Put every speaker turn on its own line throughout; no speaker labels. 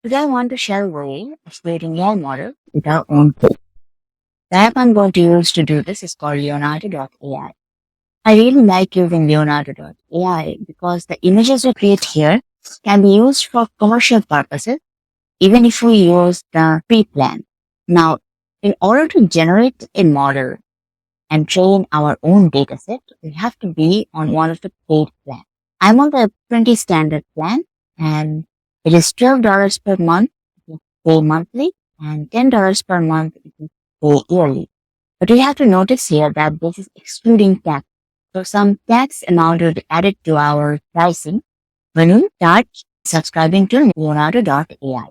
Today I want to share a way of creating your model with our own code. The app I'm going to use to do this is called Leonardo.AI. I really like using Leonardo.AI because the images we create here can be used for commercial purposes, even if we use the free plan. Now, in order to generate a model and train our own dataset, we have to be on one of the paid plans. I'm on the 20 standard plan and it is $12 per month if you pay monthly and $10 per month if you pay yearly. But we have to notice here that this is excluding tax. So some tax amount will be added to our pricing when we start subscribing to Leonardo.AI.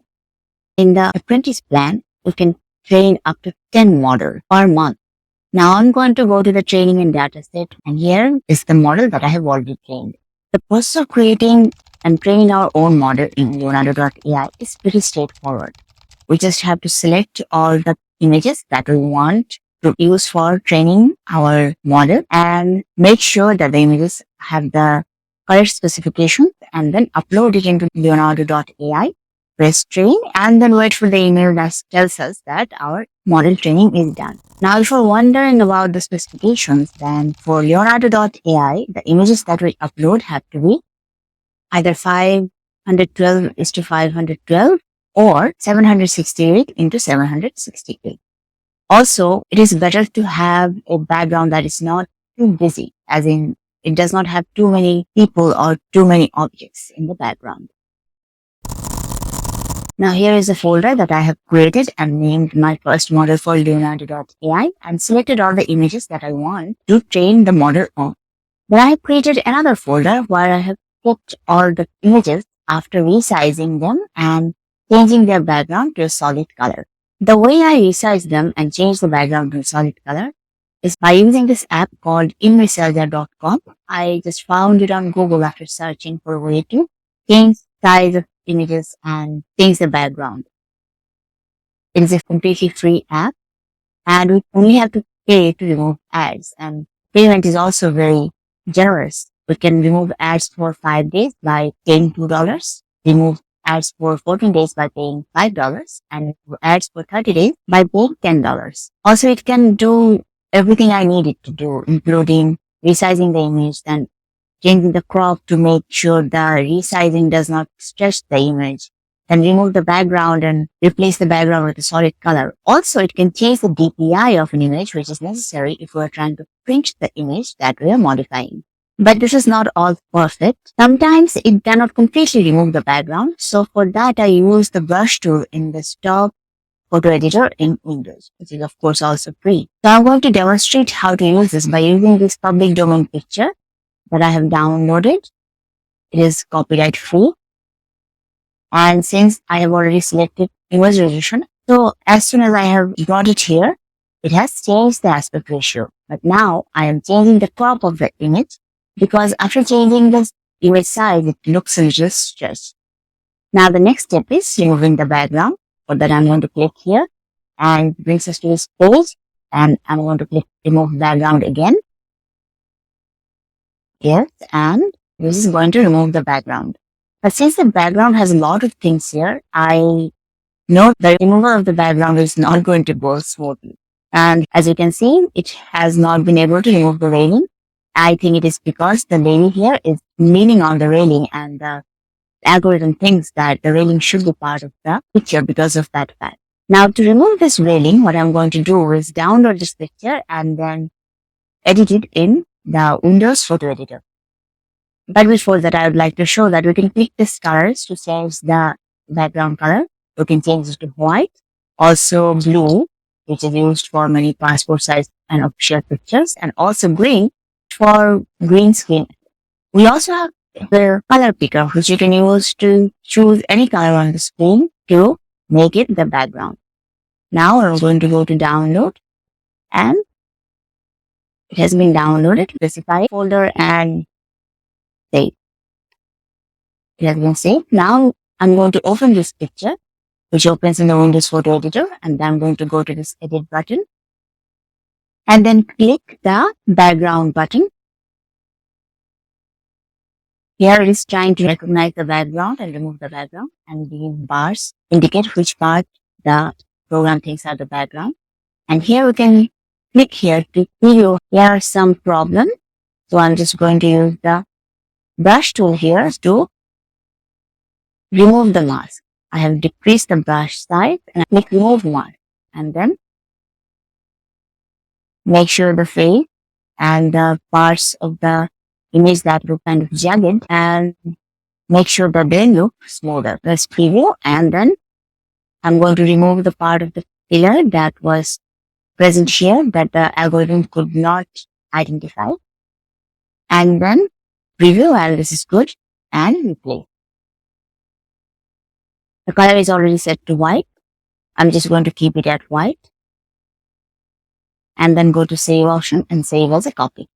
In the apprentice plan, we can train up to 10 models per month. Now I'm going to go to the training and dataset, and here is the model that I have already trained. The process of creating and training our own model in Leonardo.AI is pretty straightforward. We just have to select all the images that we want to use for training our model and make sure that the images have the correct specifications and then upload it into Leonardo.AI, press train, and then wait for the email that tells us that our model training is done. Now, if you're wondering about the specifications, then for Leonardo.AI, the images that we upload have to be either 512 is to 512 or 768 into 768. Also, it is better to have a background that is not too busy, as in it does not have too many people or too many objects in the background. Now here is a folder that I have created and named my first model for Leonardo.AI and selected all the images that I want to train the model on. Then I have created another folder where I have kept all the images after resizing them and changing their background to a solid color. The way I resize them and change the background to a solid color is by using this app called Imafes.com. I just found it on Google after searching for a way to change size of images and change the background. It is a completely free app and we only have to pay to remove ads, and payment is also very generous. We can remove ads for 5 days by paying $2, remove ads for 14 days by paying $5, and ads for 30 days by paying $10. Also, it can do everything I need it to do, including resizing the image and changing the crop to make sure the resizing does not stretch the image, then remove the background and replace the background with a solid color. Also, it can change the DPI of an image, which is necessary if we are trying to print the image that we are modifying. But this is not all perfect. Sometimes it cannot completely remove the background. So for that, I use the brush tool in the stock photo editor in Windows, which is of course also free. So I'm going to demonstrate how to use this by using this public domain picture that I have downloaded. It is copyright free. And since I have already selected image resolution, so as soon as I have brought it here, it has changed the aspect ratio. But now I am changing the crop of the image because after changing the image size, it looks a little stretched. Now the next step is removing the background. For that, I'm going to click here and it brings us to this page, and I'm going to click remove background again. Yes, and this is going to remove the background. But since the background has a lot of things here, I know the removal of the background is not going to go smoothly. And as you can see, it has not been able to remove the railing. I think it is because the lady here is leaning on the railing and the algorithm thinks that the railing should be part of the picture because of that fact. Now to remove this railing, what I'm going to do is download this picture and then edit it in the Windows photo editor. But before that, I would like to show that we can click these colors to change the background color. We can change it to white, also blue, which is used for many passport size and official pictures, and also green for green screen. We also have the color picker, which you can use to choose any color on the screen to make it the background. Now we're going to go to download, and it has been downloaded, specify folder and save. It has been saved. Now I'm going to open this picture, which opens in the Windows photo editor, and then I'm going to go to this edit button and then click the background button. Here it is trying to recognize the background and remove the background, and these bars indicate which part the program thinks are the background. And here we can click here to preview. Here are some problems. So I'm just going to use the brush tool here to remove the mask. I have decreased the brush size and I click remove mask, and then make sure the face and the parts of the image that look kind of jagged, and make sure that they look smoother. Let's preview, and then I'm going to remove the part of the pillar that was present here that the algorithm could not identify, and then preview, and this is good, and replay. The color is already set to white. I'm just going to keep it at white, and then go to save option and save as a copy.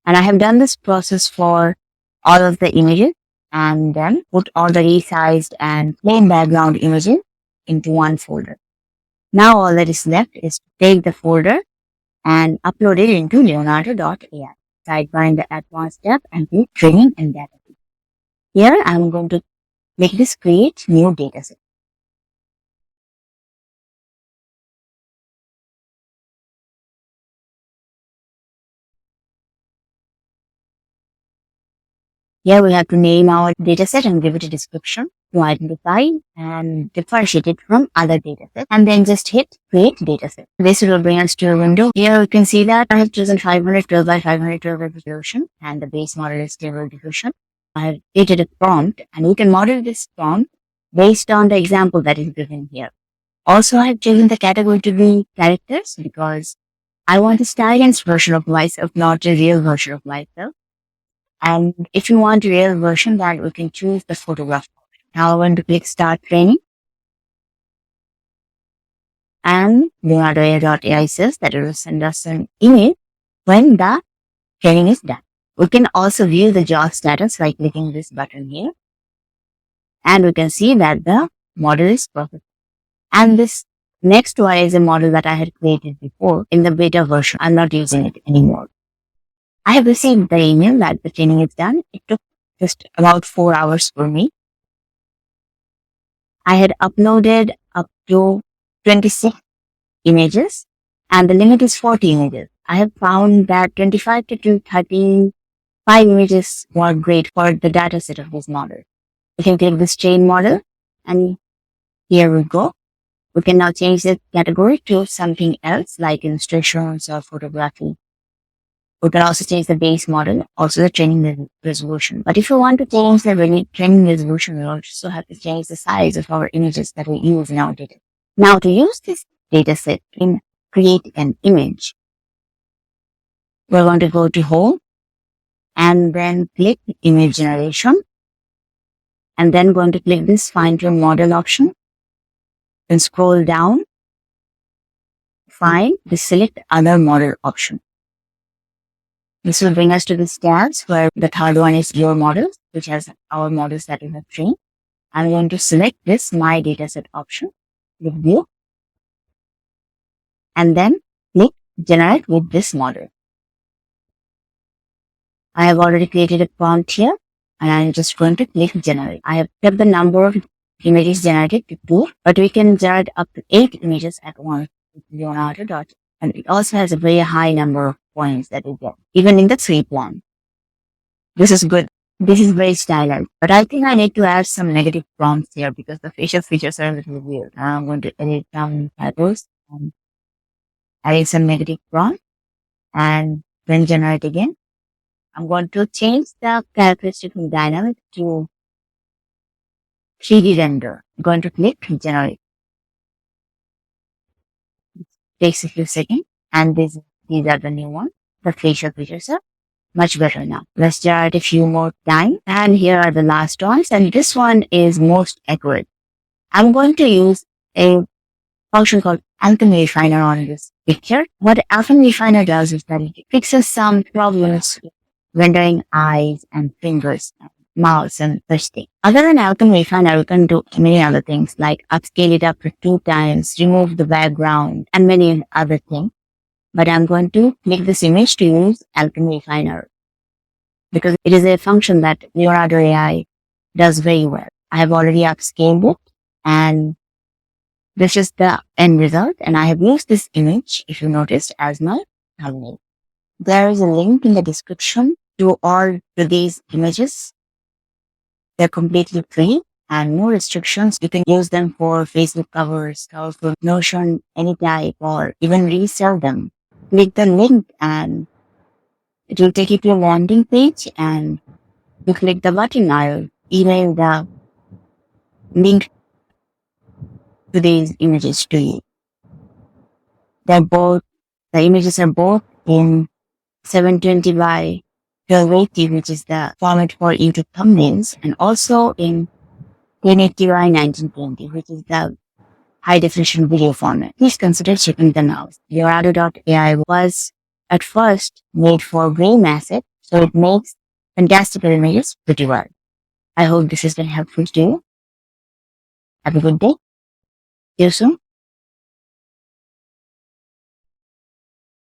And I have done this process for all of the images, and then put all the resized and plain background images into one folder. Now all that is left is to take the folder and upload it into Leonardo.AI. Sidebar in the advanced tab and click training and dataset. Here I'm going to make this create new dataset. Here we have to name our dataset and give it a description to identify and differentiate it from other datasets, and then just hit create dataset. This will bring us to a window. Here we can see that I have chosen 512 by 512 resolution and the base model is stable diffusion. I have created a prompt, and you can model this prompt based on the example that is given here. Also, I have chosen the category to be characters because I want a stylized version of myself, not a real version of myself. And if you want a real version, then we can choose the photograph. Now I'm going to click start training. And Leonardo.AI says that it will send us an email when the training is done. We can also view the job status by clicking this button here. And we can see that the model is perfect. And this next one is a model that I had created before in the beta version. I'm not using it anymore. I have received the email that the training is done. It took just about 4 hours for me. I had uploaded up to 26 images and the limit is 40 images. I have found that 25 to 35 images were great for the dataset of this model. We can click this chain model, and here we go. We can now change the category to something else like illustrations or photography. We can also change the base model, also the training resolution. But if you want to change the training resolution, we also have to change the size of our images that we use in our data. Now to use this dataset in create an image, we're going to go to home and then click image generation, and then going to click this fine tune model option and scroll down, find the select other model option. This will bring us to this tabs where the third one is your models, which has our models that we have trained. I'm going to select this my dataset option with view, and then click generate with this model. I have already created a prompt here, and I'm just going to click generate. I have kept the number of images generated to 2, but we can generate up to 8 images at once with Leonardo. And it also has a very high number of points that we get, even in the 3 one. This is good. This is very stylized. But I think I need to add some negative prompts here because the facial features are a little weird. I'm going to edit some titles and add some negative prompt and then generate again. I'm going to change the characteristic from dynamic to 3D render. I'm going to click generate. Takes a few seconds, and these are the new ones. The facial features are much better now. Let's generate a few more time, and here are the last ones, and this one is most accurate. I'm going to use a function called Alchemy Refiner on this picture. What Alchemy Refiner does is that it fixes some problems rendering eyes and fingers, mouths, and such things. Other than Alchemy Refiner, we can do many other things like upscale it up to 2 times, remove the background, and many other things. but I'm going to click this image to use Alchemy Refiner because it is a function that Leonardo.AI does very well. I have already upscaled it, and this is the end result. And I have used this image, if you noticed, as my thumbnail. There is a link in the description to all to these images. They're completely free and no restrictions. You can use them for Facebook covers, colorful Notion, any type, or even resell them. Click the link and it will take you to a landing page, and you click the button. I'll email the link to these images to you. The images are both in 720 by 1280, which is the format for YouTube thumbnails, and also in 1080 by 1920, which is the high definition video format. Please consider checking them out. Leonardo.AI was at first made for gray asset, so it makes fantastic images pretty well. I hope this has been helpful to you. Have a good day. See you soon.